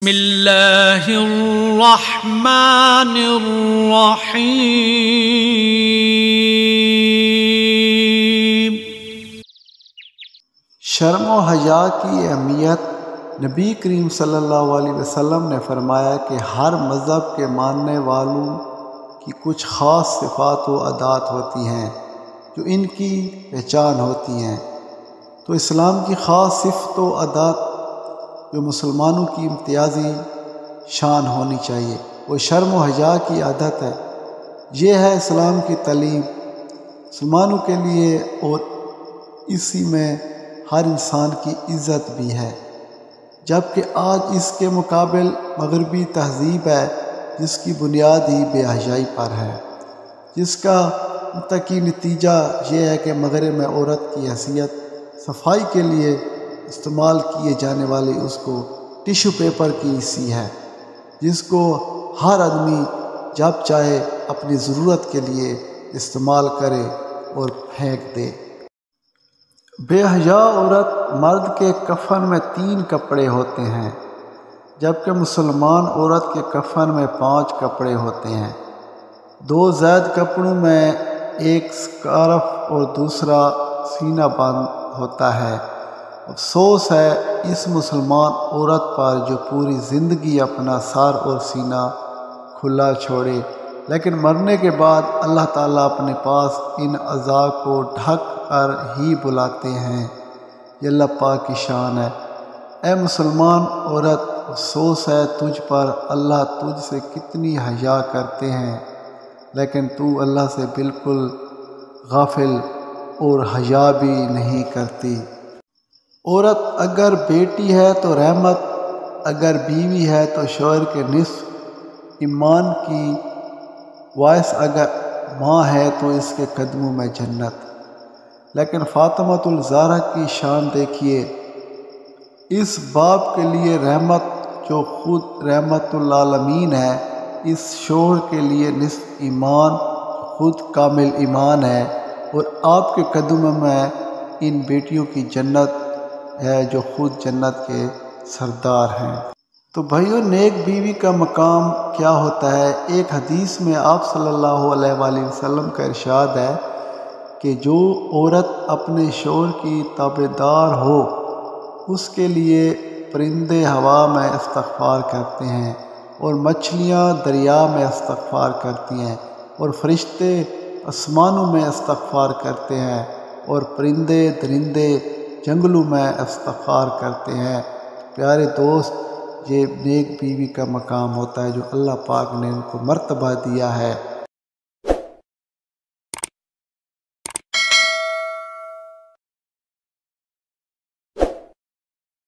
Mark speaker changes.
Speaker 1: بسم اللہ الرحمن الرحیم۔
Speaker 2: شرم و حیا کی اہمیت۔ نبی کریم صلی اللہ علیہ وسلم نے فرمایا کہ ہر مذہب کے ماننے والوں کی کچھ خاص صفات و عادات ہوتی ہیں جو ان کی پہچان ہوتی ہیں۔ تو اسلام کی خاص صفت و عادات جو مسلمانوں کی امتیازی شان ہونی چاہیے وہ شرم و حیا کی عادت ہے۔ یہ ہے اسلام کی تعلیم مسلمانوں کے لیے، اور اسی میں ہر انسان کی عزت بھی ہے، جبکہ آج اس کے مقابل مغربی تہذیب ہے جس کی بنیاد ہی بے حیائی پر ہے، جس کا منطقی نتیجہ یہ ہے کہ مغرب میں عورت کی حیثیت صفائی کے لیے استعمال کیے جانے والی اس کو ٹیشو پیپر کی سی ہے، جس کو ہر آدمی جب چاہے اپنی ضرورت کے لیے استعمال کرے اور پھینک دے۔ بے حیا عورت مرد کے کفن میں 3 کپڑے ہوتے ہیں، جبکہ مسلمان عورت کے کفن میں 5 کپڑے ہوتے ہیں۔ 2 زائد کپڑوں میں ایک سکارف اور دوسرا سینہ بند ہوتا ہے۔ افسوس ہے اس مسلمان عورت پر جو پوری زندگی اپنا سر اور سینہ کھلا چھوڑے، لیکن مرنے کے بعد اللہ تعالیٰ اپنے پاس ان اعضاء کو ڈھک کر ہی بلاتے ہیں۔ یہ اللہ پاک کی شان ہے۔ اے مسلمان عورت، افسوس ہے تجھ پر، اللہ تجھ سے کتنی حیا کرتے ہیں، لیکن تو اللہ سے بالکل غافل اور حیا بھی نہیں کرتی۔ عورت اگر بیٹی ہے تو رحمت، اگر بیوی ہے تو شوہر کے نصف ایمان کی باعث، اگر ماں ہے تو اس کے قدموں میں جنت۔ لیکن فاطمۃ الزہرا کی شان دیکھیے، اس باپ کے لیے رحمت جو خود رحمت للعالمین ہے، اس شوہر کے لیے نصف ایمان خود کامل ایمان ہے، اور آپ کے قدموں میں ان بیٹیوں کی جنت ہے جو خود جنت کے سردار ہیں۔ تو بھائیو، نیک بیوی کا مقام کیا ہوتا ہے؟ ایک حدیث میں آپ صلی اللہ علیہ وآلہ وسلم کا ارشاد ہے کہ جو عورت اپنے شوہر کی تابعدار ہو، اس کے لیے پرندے ہوا میں استغفار کرتے ہیں، اور مچھلیاں دریا میں استغفار کرتی ہیں، اور فرشتے آسمانوں میں استغفار کرتے ہیں، اور پرندے درندے جنگلوں میں استغفار کرتے ہیں۔ پیارے دوست، یہ نیک بیوی کا مقام ہوتا ہے جو اللہ پاک نے ان کو مرتبہ دیا ہے۔